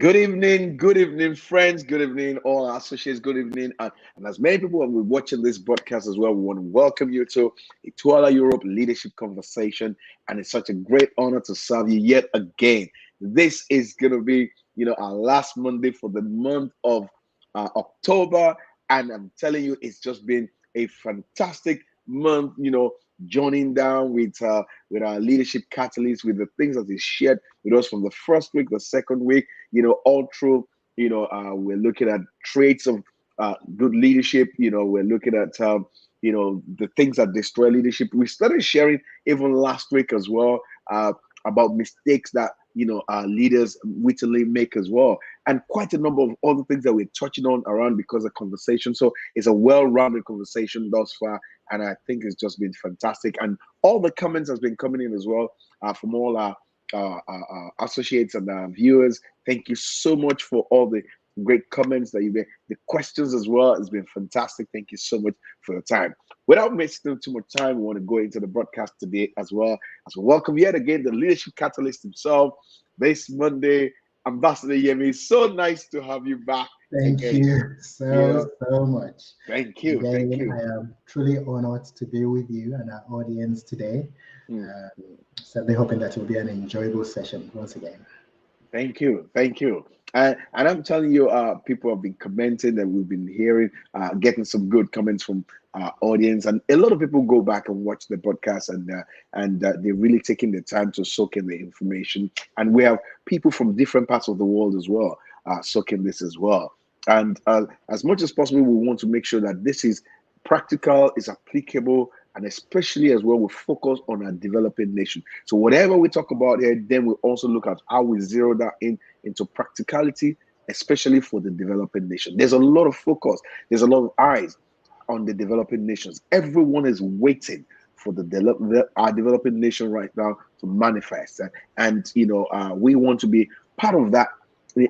Good evening, friends. Good evening, all our associates. Good evening, and as many people have been watching this broadcast as well, we want to welcome you to ITWLA Europe Leadership Conversation, and it's such a great honor to serve you yet again. This is going to be, our last Monday for the month of October, and I'm telling you, it's just been a fantastic month. Joining down with our leadership catalyst, with the things that is shared with us from the first week, the second week, all through, we're looking at traits of good leadership. We're looking at, the things that destroy leadership. We started sharing even last week as well about mistakes that, our leaders wittingly make as well. And quite a number of other things that we're touching on around because of conversation. So it's a well-rounded conversation thus far. And I think it's just been fantastic. And all the comments has been coming in as well from all our associates and viewers. Thank you so much for all the great comments that you made. The questions as well has been fantastic. Thank you so much for your time. Without wasting too much time, we want to go into the broadcast today as well as we welcome yet again the leadership catalyst himself this Monday, Ambassador Yemi. So nice to have you back. Thank you so much. Thank you. Again, thank you. I am truly honored to be with you and our audience today. Certainly hoping that it will be an enjoyable session once again. Thank you. And I'm telling you, people have been commenting that we've been hearing, getting some good comments from our audience, and a lot of people go back and watch the podcast, and they're really taking the time to soak in the information. And we have people from different parts of the world as well, soaking this as well. And as much as possible, we want to make sure that this is practical, is applicable, and especially as well, we focus on our developing nation. So whatever we talk about here, then we also look at how we zero that into practicality, especially for the developing nation. There's a lot of focus. There's a lot of eyes on the developing nations. Everyone is waiting for our developing nation right now to manifest. And we want to be part of that,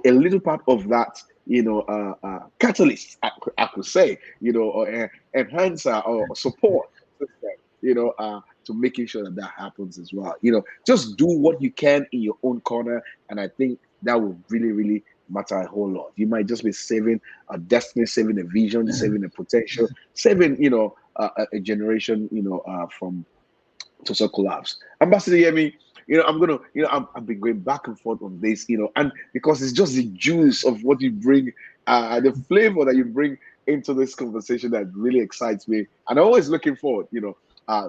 a little part of that, catalyst, I could say, or enhancer or support system, to making sure that happens as well. Just do what you can in your own corner, and I think that will really, really matter a whole lot. You might just be saving a destiny, saving a vision, saving a potential, saving, a generation, from total collapse. Ambassador Yemi, I'm gonna, I've been going back and forth on this, and because it's just the juice of what you bring, the flavor that you bring into this conversation that really excites me, and I'm always looking forward,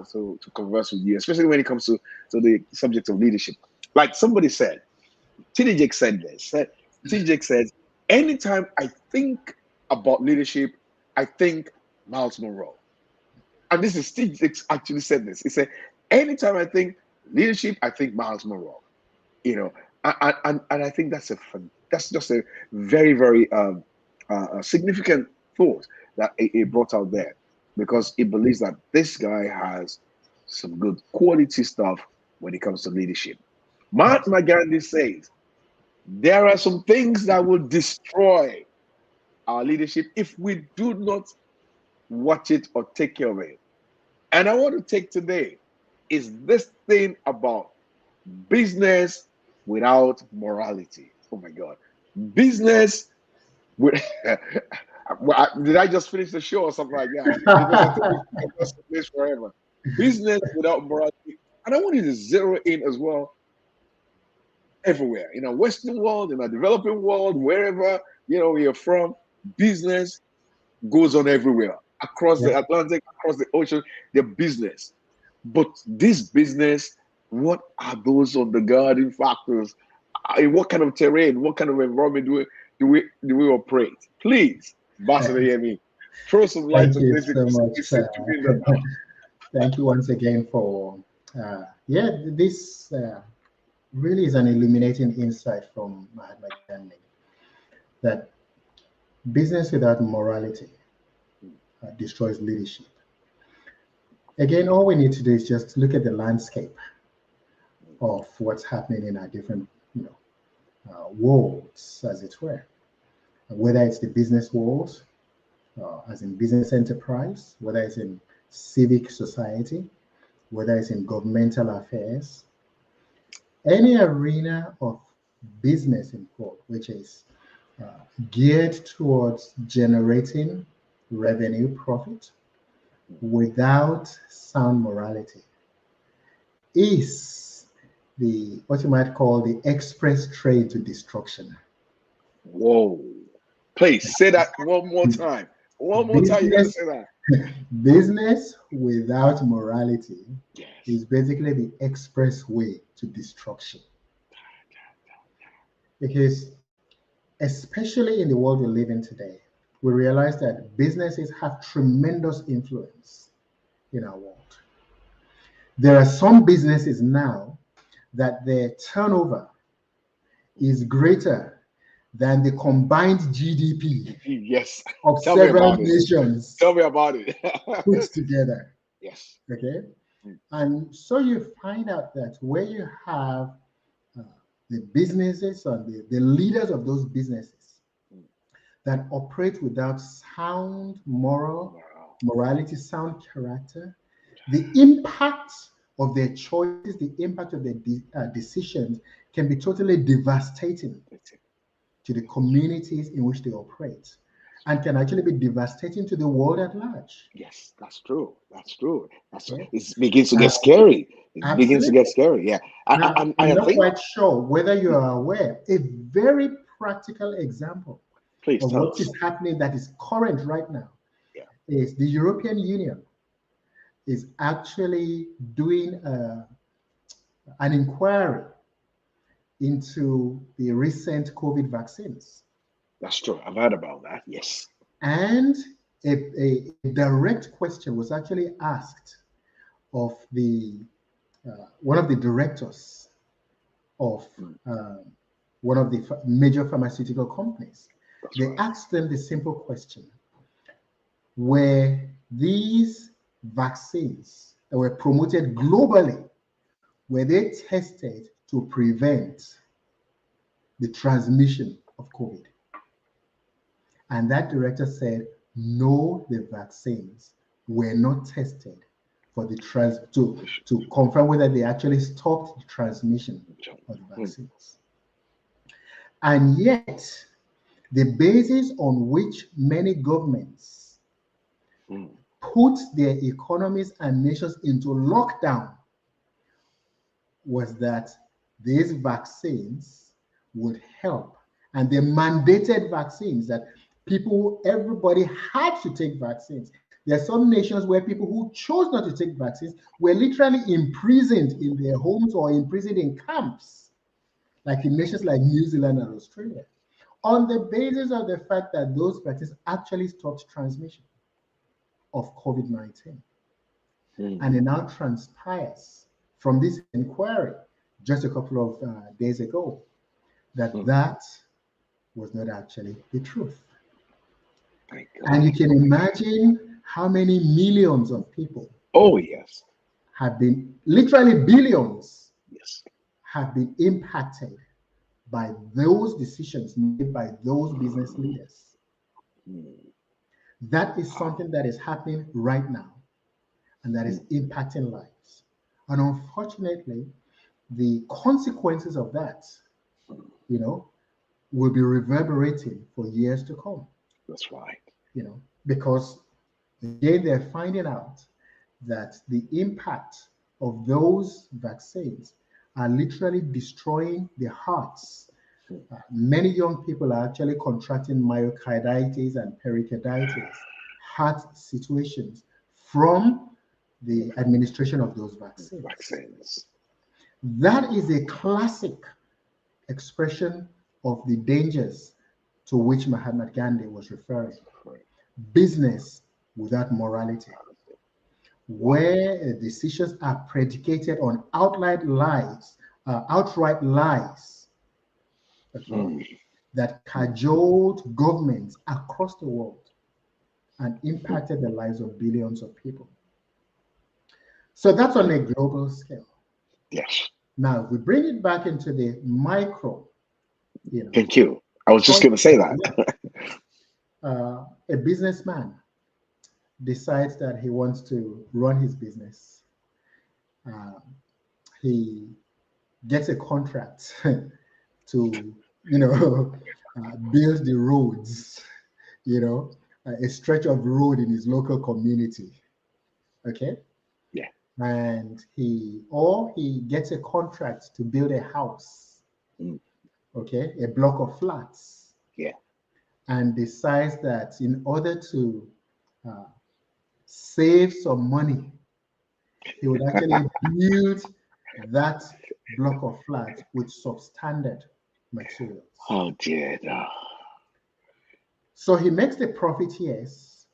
so to converse with you, especially when it comes to the subject of leadership. Like somebody said, TD Jake said this. TD Jake says, anytime I think about leadership, I think Miles Monroe. And this is Steve actually said this. He said, anytime I think leadership, I think Miles Monroe. And I think that's just a very, very significant thought that he brought out there, because he believes that this guy has some good quality stuff when it comes to leadership. Mahatma Gandhi says, there are some things that will destroy our leadership if we do not watch it or take care of it. And I want to take today is this thing about business without morality. Oh my God. Business with did I just finish the show or something like that? Because I think we can do this forever. Business without morality. And I want you to zero in as well everywhere. In a Western world, in a developing world, wherever you're from, business goes on everywhere. Across the Atlantic, across the ocean, their business. But this business, what are those undergirding factors? In what kind of terrain, what kind of environment do we operate? Please, Ambassador Yemi, throw some light on this. Thank you so much. Thank you once again for this really is an illuminating insight from Mahatma Gandhi, that business without morality destroys leadership. Again, all we need to do is just look at the landscape of what's happening in our different, worlds, as it were. Whether it's the business world, as in business enterprise, whether it's in civic society, whether it's in governmental affairs, any arena of business in quote, which is geared towards generating revenue profit without sound morality, is the what you might call the express train to destruction. Whoa. Please say that one more time. One more time, you got to Business, say that. business without morality Yes. is basically the express way to destruction. Because especially in the world we live in today, we realize that businesses have tremendous influence in our world. There are some businesses now that their turnover is greater than the combined GDP Yes. of Tell me several about it. nations Tell me about it. put together. Yes. Okay. Mm. And so you find out that where you have uh, the businesses and the leaders of those businesses Mm. that operate without sound Wow. morality, sound character, the impact of their choices, the impact of their decisions can be totally devastating That's it. to the communities in which they operate and can actually be devastating to the world at large. Yes, that's true. That's true. That's Okay? it begins to Uh, get scary. It begins to Absolutely. get scary. Yeah. Now, I I'm not think, quite sure whether you are aware, a very practical example please of tell what us. is happening that is current right now Yeah. is the European Union is actually doing an inquiry into the recent COVID vaccines. That's true. I've heard about that. Yes. And a direct question was actually asked of the one of the directors of Mm. one of the major pharmaceutical companies. That's They right. asked them the simple question: were these vaccines that were promoted globally, were they tested to prevent the transmission of COVID? And that director said, no, the vaccines were not tested for the to confirm whether they actually stopped the transmission of the Mm. vaccines. And yet, the basis on which many governments Mm. put their economies and nations into lockdown was that these vaccines would help. And they mandated vaccines that everybody had to take vaccines. There are some nations where people who chose not to take vaccines were literally imprisoned in their homes or imprisoned in camps, like in nations like New Zealand and Australia, on the basis of the fact that those vaccines actually stopped transmission of COVID-19. And it Mm. now transpires from this inquiry just a couple of days ago that Mm. that was not actually the truth. Thank And God. you can imagine how many millions of people Oh, yes. have been, literally billions, Yes. have been impacted by those decisions made by those business leaders. Mm. That is Wow. something that is happening right now and that is Mm. impacting lives. And unfortunately, the consequences of that, you know, will be reverberating for years to come, That's right. because again, they're finding out that the impact of those vaccines are literally destroying the hearts. Mm. Many young people are actually contracting myocarditis and pericarditis, heart situations from the administration of those vaccines. Vaccines. That is a classic expression of the dangers to which Mahatma Gandhi was referring. Right. Business without morality, Wow. where decisions are predicated on outright lies, okay, Mm. that Mm. cajoled governments across the world and impacted the lives of billions of people. So that's on a global scale. Yes. Now, if we bring it back into the micro, you know, Thank you. I was just going to say context, that. a businessman decides that he wants to run his business. Uh, he gets a contract to, build the roads, a stretch of road in his local community. Okay. Yeah. And he gets a contract to build a house, Mm. okay, a block of flats, Yeah. and decides that in order to uh, save some money, he would actually build that block of flats with substandard materials. Oh dear. No. So he makes the profit, yes,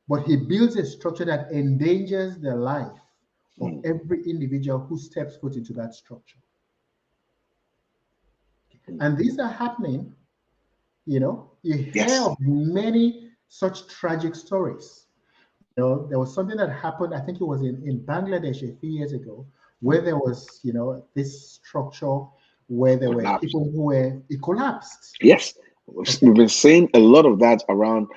but he builds a structure that endangers the life of Mm. every individual who steps foot into that structure. Mm. And these are happening, you hear Yes. of many such tragic stories. There was something that happened, I think it was in Bangladesh a few years ago, where Mm. there was, this structure where there were Collapse. people it collapsed. Yes. Okay. We've been seeing a lot of that around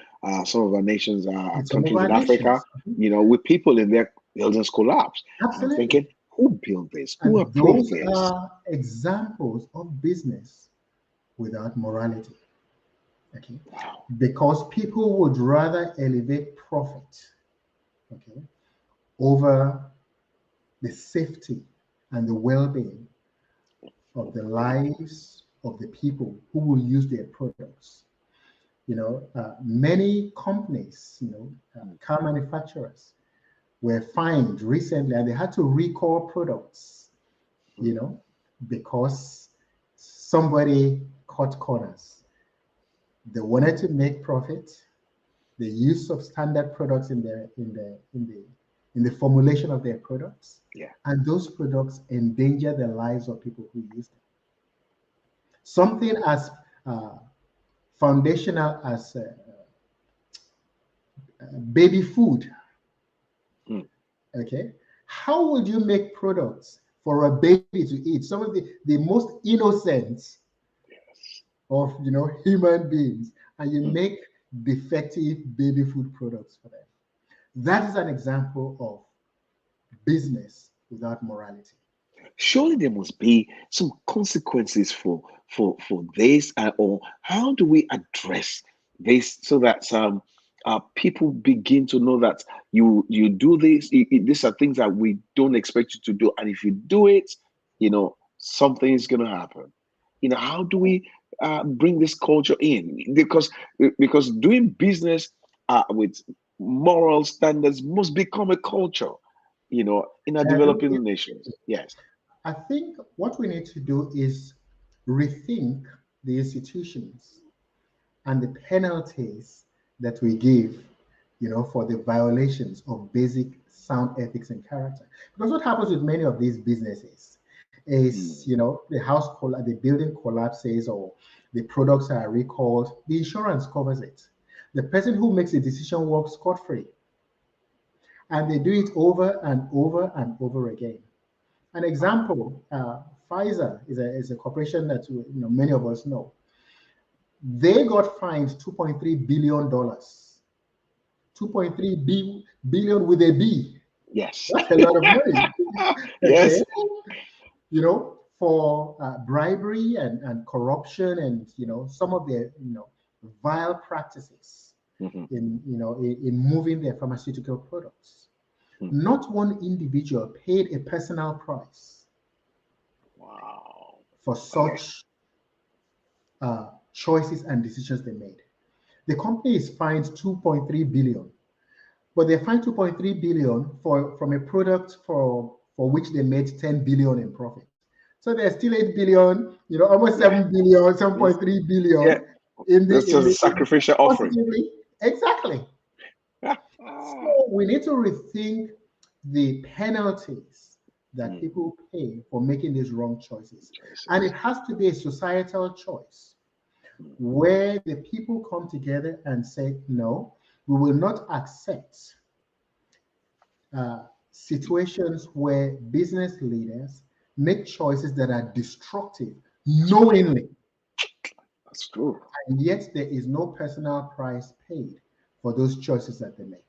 some of our nations, In some of countries our in Africa, nations. Mhm. with people in their buildings collapse. And I'm Absolutely. thinking, who built this? Who And approved those this? are examples of business without morality. Okay. Wow. Because people would rather elevate profit, okay, over the safety and the well-being of the lives of the people who will use their products. Many companies, car manufacturers were fined recently and they had to recall products, you Mm. know, because somebody cut corners. They wanted to make profit. They used substandard products in the formulation of their products, Yeah. and those products endanger the lives of people who use them. Something as uh, foundational as baby food. Mm. Okay, how would you make products for a baby to eat? Some of the most innocent Yes. of human beings, and you Mm. make defective baby food products for them. That is an example of business without morality. Surely there must be some consequences for this, or how do we address this so that people begin to know that you do this. These are things that we don't expect you to do, and if you do it, something is going to happen. How do we bring this culture in? Because doing business with moral standards must become a culture. In our I agree. developing nations. Yes. I think what we need to do is rethink the institutions and the penalties that we give, for the violations of basic sound ethics and character. Because what happens with many of these businesses is, Mm. the building collapses or the products are recalled, the insurance covers it. The person who makes the decision walks scot-free, and they do it over and over and over again. An example, Pfizer is a corporation that many of us know. They got fined $2.3 billion. 2.3 billion with a B. Yes. That's a lot of money. Okay. Yes. For bribery and corruption and some of their vile practices Mhm. in moving their pharmaceutical products. Mm. Not one individual paid a personal price Wow. for Okay. such choices and decisions they made. The company is fined 2.3 billion, but they fined 2.3 billion from a product for which they made 10 billion in profit. So there's still 8 billion, almost Yeah. 7 billion, This, 7.3 yeah. billion in the That's in just a the sacrificial offering. positively. Exactly. So we need to rethink the penalties that Mm. people pay for making these wrong choices. And it Choices. has to be a societal choice Mm. where the people come together and say, no, we will not accept situations where business leaders make choices that are destructive knowingly, That's true. and yet there is no personal price paid for those choices that they make.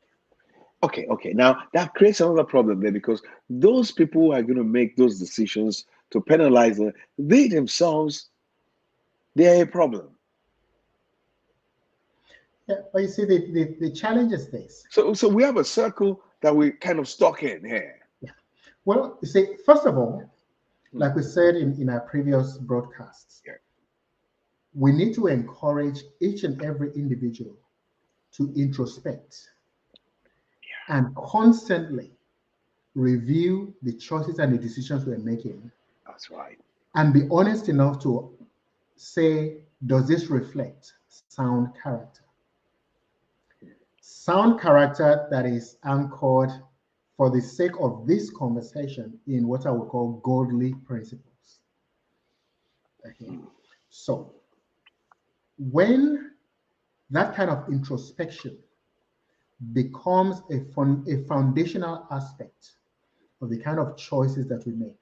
Okay. Okay. Now that creates another problem there because those people who are going to make those decisions to penalize them, they themselves They're a problem. Yeah, but you see, the challenge is this. So we have a circle that we kind of stuck in here. Yeah. Well, you see, first of all, Hmm. like we said in our previous broadcasts, Yeah. we need to encourage each and every individual to introspect and constantly review the choices and the decisions we're making That's right. and be honest enough to say, does this reflect sound character? Sound character that is anchored for the sake of this conversation in what I would call godly principles. Okay. So when that kind of introspection becomes a foundational aspect of the kind of choices that we make,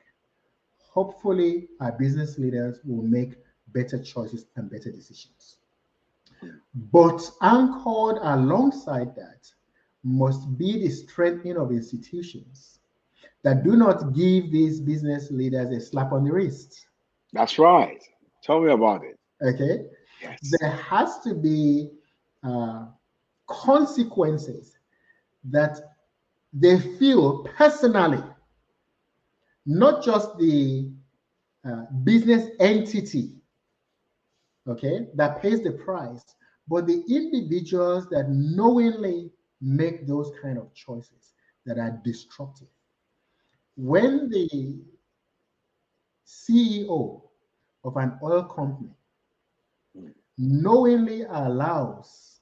hopefully our business leaders will make better choices and better decisions. But anchored alongside that must be the strengthening of institutions that do not give these business leaders a slap on the wrist. That's right. Tell me about it. Okay? Yes. There has to be uh, consequences that they feel personally, not just the business entity, okay, that pays the price, but the individuals that knowingly make those kind of choices that are destructive. When the CEO of an oil company knowingly allows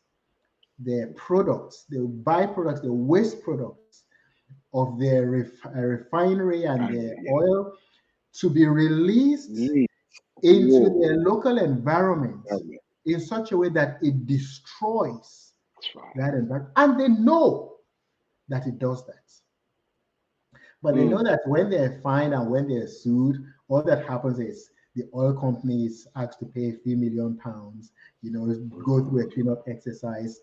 their products, the byproducts, the waste products of their refinery and their Yeah. oil to be released into their local environment in such a way that it destroys that environment. And they know that it does that. But they know that when they're fined and when they're sued, all that happens is the oil company is asked to pay a few £1 million, go through a cleanup exercise,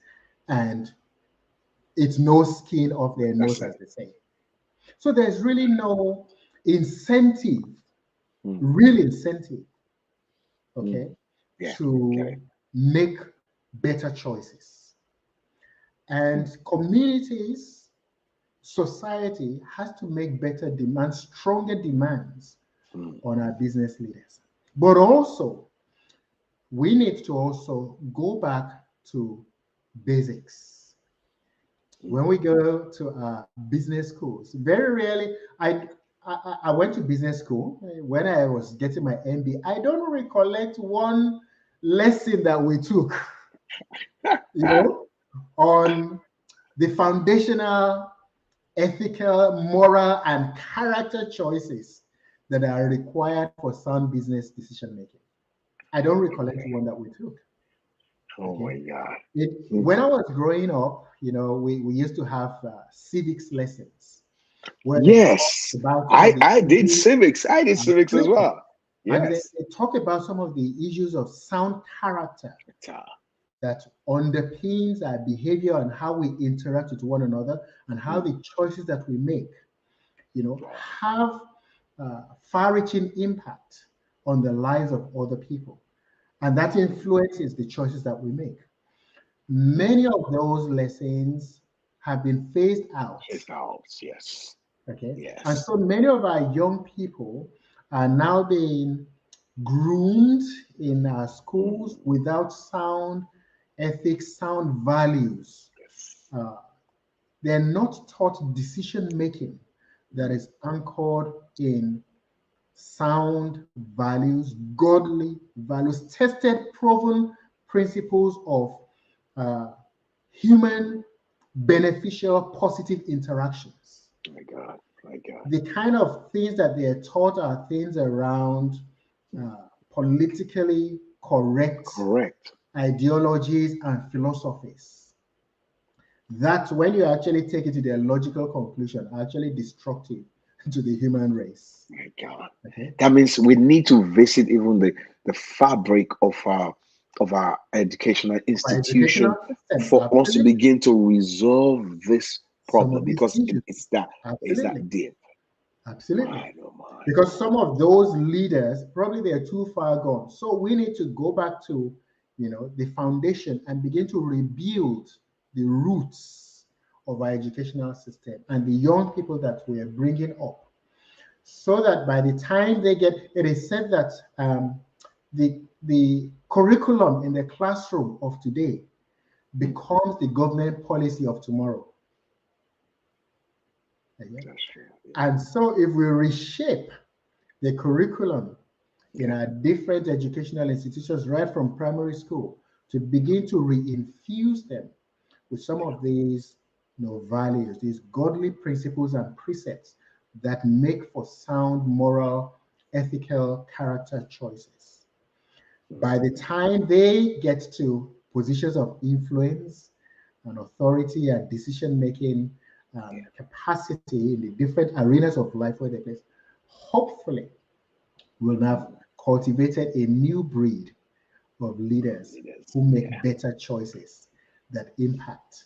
and it's no skin off their nose, as they say. So there's really no incentive, real incentive, okay, to make better choices. And communities, society has to make better demands, stronger demands on our business leaders. But also, we need to also go back to basics. When we go to our business schools, very rarely, I went to business school when I was getting my MBA. I don't recollect one lesson that we took, on the foundational ethical, moral, and character choices that are required for sound business decision making. I don't recollect one that we took. Oh my God. When I was growing up, we used to have civics lessons. Yes, I did civics. I did civics as well. And Yes. they talk about some of the issues of sound character that underpins our behavior and how we interact with one another and how the choices that we make, have far-reaching impact on the lives of other people. And that influences the choices that we make. Many of those lessons have been phased out. Phased out, yes. Okay. Yes. And so many of our young people are now being groomed in our schools without sound ethics, sound values. They're not taught decision making that is anchored in sound values, godly values, tested, proven principles of human beneficial, positive interactions. My God, my God. The kind of things that they're taught are things around politically correct ideologies and philosophies. That when you actually take it to their logical conclusion, are actually destructive to the human race. My God. Okay. That means we need to visit even the fabric of our educational institution for us to begin to resolve this problem, because it's that deep. Absolutely. My, oh my, Because some of those leaders probably they are too far gone. So we need to go back to, the foundation and begin to rebuild the roots of our educational system and the young people that we are bringing up, so that by the time they get, it is said that the curriculum in the classroom of today becomes the government policy of tomorrow. Okay? that's true. Yeah. And so if we reshape the curriculum in our different educational institutions, right from primary school, to begin to reinfuse them with some of these values, these godly principles and precepts that make for sound moral, ethical character choices. By the time they get to positions of influence and authority and decision making capacity in the different arenas of life where they place, hopefully we'll have cultivated a new breed of leaders who make better choices that impact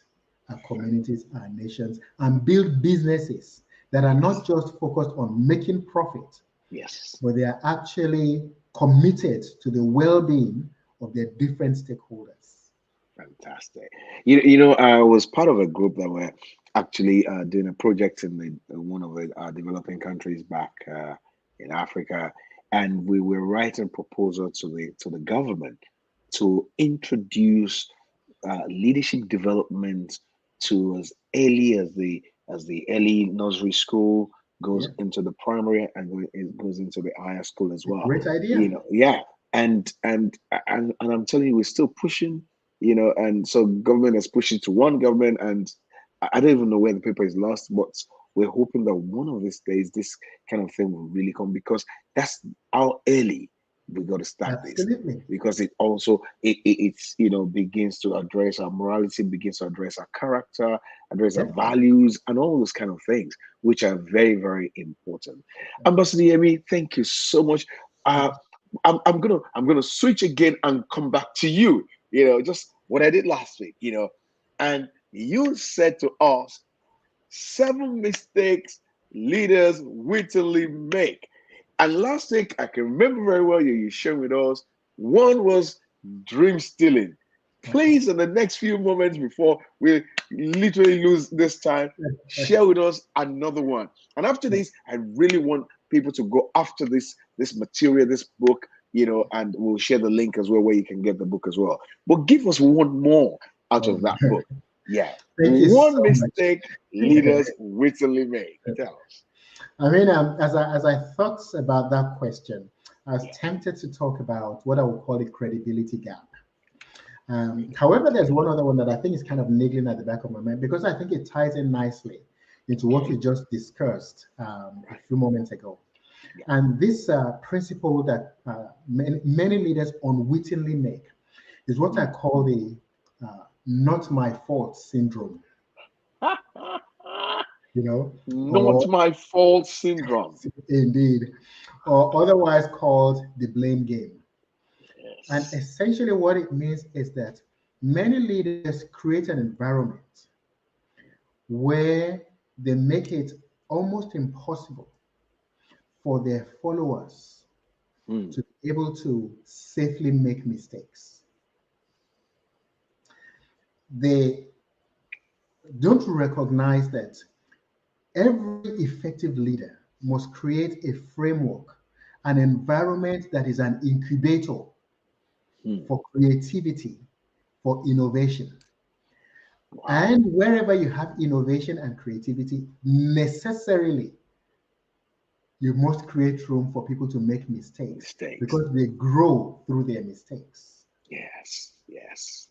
our communities, our nations, and build businesses that are not just focused on making profit, Yes. but they are actually committed to the well-being of their different stakeholders. Fantastic. I was part of a group that were actually doing a project in one of the developing countries back in Africa, and we were writing proposal to the government to introduce leadership development to as early as the early nursery school goes Yeah, into the primary and it goes into the higher school as a well. great idea. Yeah, and I'm telling you, we're still pushing. And so government is pushing to one government, and I don't even know where the paper is lost, but we're hoping that one of these days this kind of thing will really come, because that's how early we got to start this, Absolutely. because it also it's begins to address our morality, begins to address our character, address our Definitely. values, and all those kind of things, which are very, very important. Ambassador Yemi, thank you so much. uh I'm gonna switch again and come back to you, just what I did last week, and you said to us 7 mistakes leaders wittingly make. And last week, I can remember very well you shared with us. One was dream stealing. Please, in the next few moments before we literally lose this time, share with us another one. And after this, I really want people to go after this material, this book, and we'll share the link as well where you can get the book as well. But give us one more out of that book. Yeah. Thank you One so much. mistake leaders wittingly make. Tell us. I mean, as I thought about that question, I was tempted to talk about what I would call the credibility gap. However, there's one other one that I think is kind of niggling at the back of my mind, because I think it ties in nicely into what we just discussed a few moments ago. Yeah. And this principle that many leaders unwittingly make is what I call the not my fault syndrome. Not Or my fault syndrome. indeed, or otherwise called the blame game. And Yes. essentially, what it means is that many leaders create an environment where they make it almost impossible for their followers Mm. to be able to safely make mistakes. They don't recognize that every effective leader must create a framework, an environment that is an incubator Mm. for creativity, for innovation. Wow. And wherever you have innovation and creativity, necessarily you must create room for people to make mistakes, Mistakes. because they grow through their mistakes. Yes. Yes.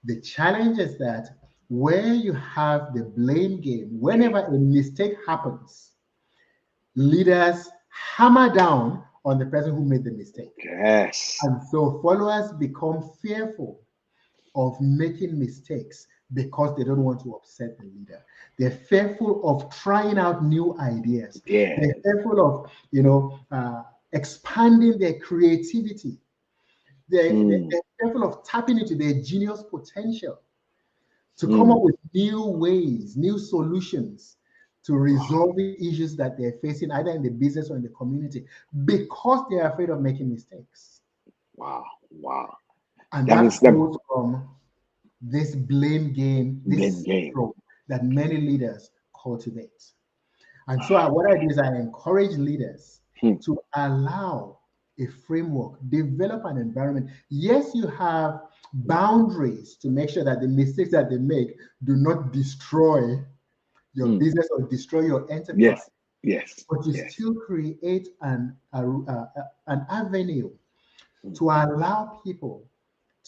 The challenge is that where you have the blame game, whenever a mistake happens, leaders hammer down on the person who made the mistake. Yes. And so followers become fearful of making mistakes because they don't want to upset the leader. They're fearful of trying out new ideas. Yeah. They're fearful of, expanding their creativity. Mm. They're fearful of tapping into their genius potential to come up Mm. with new ways, new solutions to resolving issues that they're facing either in the business or in the community because they're afraid of making mistakes. Wow. Wow. And That means that that flows from this blame game, blame this game. syndrome that many leaders cultivate. And so Wow. what I do is I encourage leaders Hmm. to allow a framework, develop an environment. Yes, you have boundaries to make sure that the mistakes that they make do not destroy your Hmm. business or destroy your enterprise, Yes. Yes. but you Yes. still create an avenue Hmm. to allow people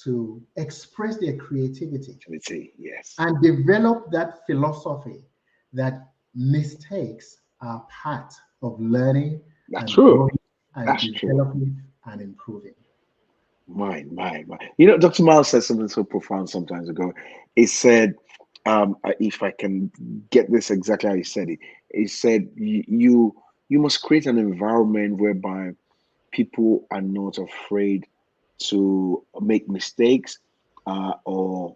to express their creativity Let's see. Yes. and develop that philosophy that mistakes are part of learning That's and true. growing and That's true. developing and improving. My. Dr. Miles said something so profound sometimes ago. He said, if I can get this exactly how he said it, he said, you must create an environment whereby people are not afraid to make mistakes or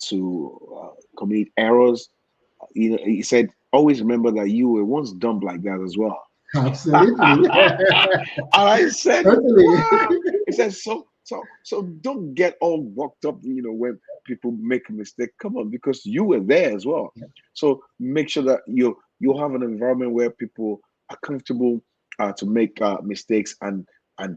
to commit errors. He said, always remember that you were once dumb like that as well. Absolutely. And I said, Totally. wow. He said, so don't get all worked up, when people make a mistake. Come on, because you were there as well. So make sure that you have an environment where people are comfortable to make mistakes, and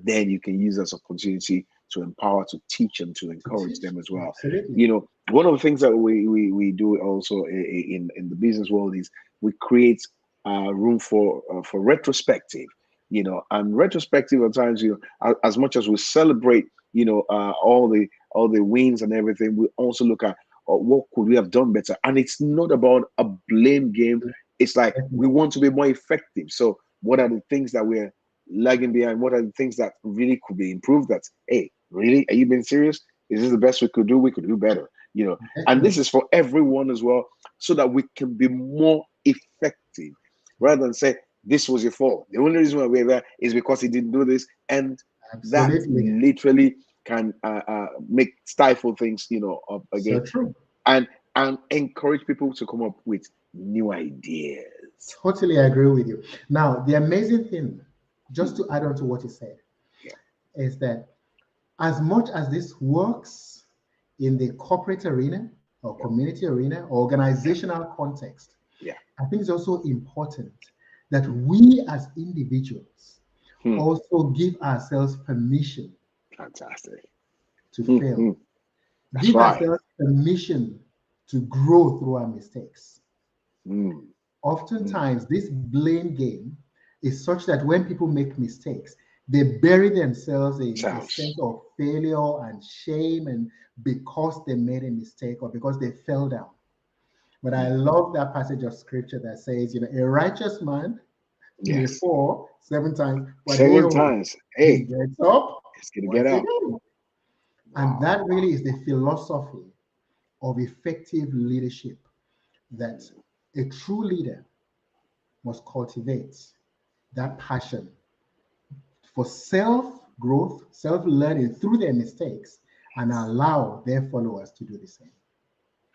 then you can use as opportunity to empower, to teach, and to To encourage teach. them as well. Absolutely. One of the things that we do also in the business world is we create room for retrospective, and retrospective at times, as much as we celebrate, all the wins and everything, we also look at what could we have done better. And it's not about a blame game. It's like we Definitely. want to be more effective. So what are the things that we're lagging behind? What are the things that really could be improved? That, hey, really, are you being serious? Is this the best we could do? We could do better, and this Definitely. is for everyone as well, so that we can be more effective, rather than say this was your fault. The only reason why we're there is because he didn't do this, and that Absolutely. literally can make stifle things, up So again, true. and encourage people to come up with new ideas. Totally agree with you. Now, the amazing thing, Hmm. just to add on to what you said, Yeah, is that as much as this works in the corporate arena or yeah, community arena or yeah, organizational context, yeah. I think it's also important that we as individuals Hmm. also give ourselves permission Fantastic. to Hmm, fail, hmm. That's give right. ourselves permission to grow through our mistakes. Hmm, hmm. Oftentimes, this blame game is such that when people make mistakes, they bury themselves in a Sounds. sense of failure and shame, and because they made a mistake or because they fell down. But I Hmm. love that passage of scripture that says, a righteous man may Yes. fall 7 times, but hey, Seven oh, times. he Hey, gets up it's gonna get once out. again. And Wow. that really is the philosophy of effective leadership that a true leader must cultivate that passion for self growth, self learning through their mistakes, and allow their followers to do the same.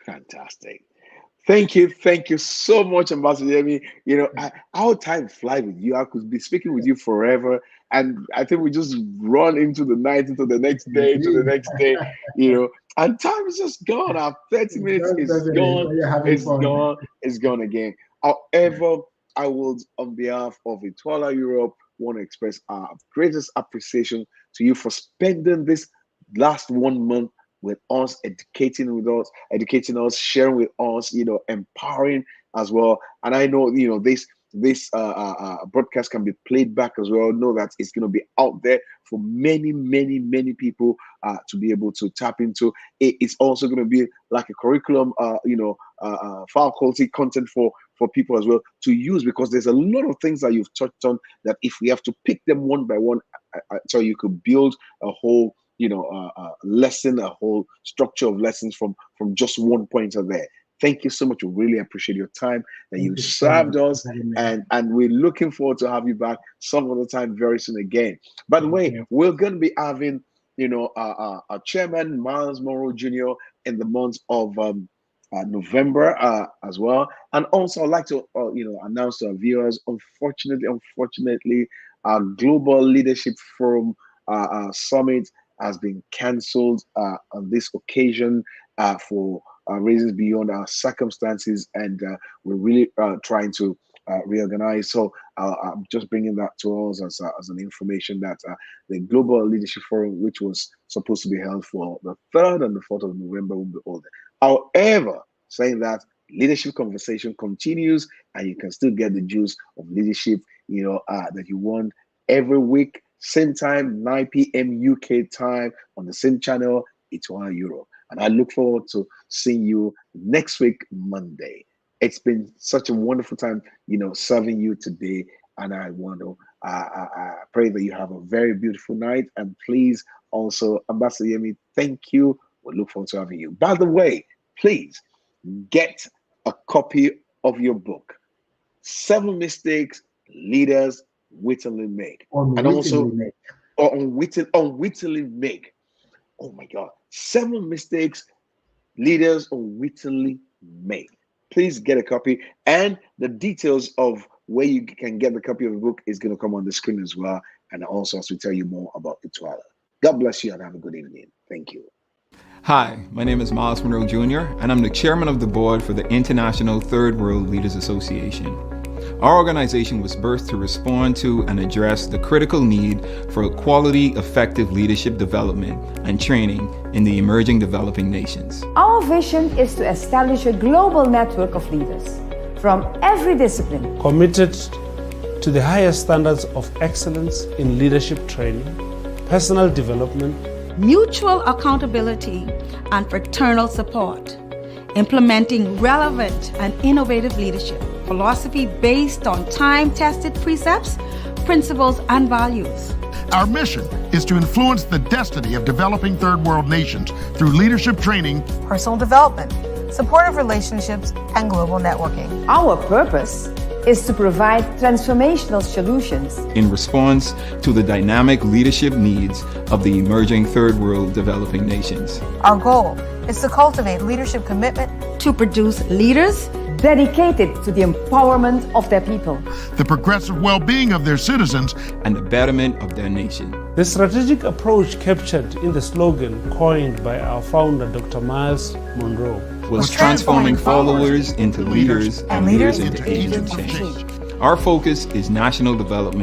Fantastic. Thank you so much, Ambassador Yemi. Our time flies with you. I could be speaking with you forever, and I think we just run into the night, into the next day, to the Indeed. next day. You know, and time is just gone. Our 30 minutes Just is doesn't it gone. when you're having It's fun? gone. It's gone again. However, I would, on behalf of ITWLA Europe, want to express our greatest appreciation to you for spending this last 1 month with us, educating us, sharing with us, empowering as well. And I know, this broadcast can be played back as well. Know that it's going to be out there for many, many, many people to be able to tap into. It's also going to be like a curriculum, faculty content for people as well to use, because there's a lot of things that you've touched on that if we have to pick them one by one, so you could build a whole lesson, a whole structure of lessons from just one pointer there. Thank you so much. We really appreciate your time that Thank you you so served much for us, having me. and we're looking forward to have you back some other time very soon again. By the Thank way, you. we're going to be having our chairman Miles Morrow Jr. in the month of November as well. And also, I'd like to announce to our viewers. Unfortunately, our Global Leadership Forum summit has been cancelled on this occasion for reasons beyond our circumstances, and we're really trying to reorganize. So I'm just bringing that to us as an information that the Global Leadership Forum, which was supposed to be held for the 3rd and the 4th of November, will be held. However, saying that, leadership conversation continues, and you can still get the juice of leadership, that you want every week, same time, 9 p.m. UK time on the same channel, ITWLA Europe. And I look forward to seeing you next week, Monday. It's been such a wonderful time, serving you today. And I want to pray that you have a very beautiful night. And please also, Ambassador Yemi, thank you. We look forward to having you. By the way, please get a copy of your book, 7 Mistakes Leaders Wittingly Make. Unwittingly make. Oh my God. 7 Mistakes Leaders Unwittingly Make. Please get a copy. And the details of where you can get the copy of the book is going to come on the screen as well. And also as we tell you more about ITWLA. God bless you and have a good evening. Thank you. Hi, my name is Miles Monroe Jr., and I'm the chairman of the board for the International Third World Leaders Association. Our organization was birthed to respond to and address the critical need for quality, effective leadership development and training in the emerging developing nations. Our vision is to establish a global network of leaders from every discipline, committed to the highest standards of excellence in leadership training, personal development, mutual accountability, and fraternal support, implementing relevant and innovative leadership philosophy based on time-tested precepts, principles, and values. Our mission is to influence the destiny of developing third world nations through leadership training, personal development, supportive relationships, and global networking. Our purpose is to provide transformational solutions in response to the dynamic leadership needs of the emerging third world developing nations. Our goal is to cultivate leadership commitment to produce leaders dedicated to the empowerment of their people, the progressive well-being of their citizens, and the betterment of their nation. The strategic approach captured in the slogan coined by our founder, Dr. Miles Monroe, was transforming followers into leaders and leaders into agents of change. Our focus is national development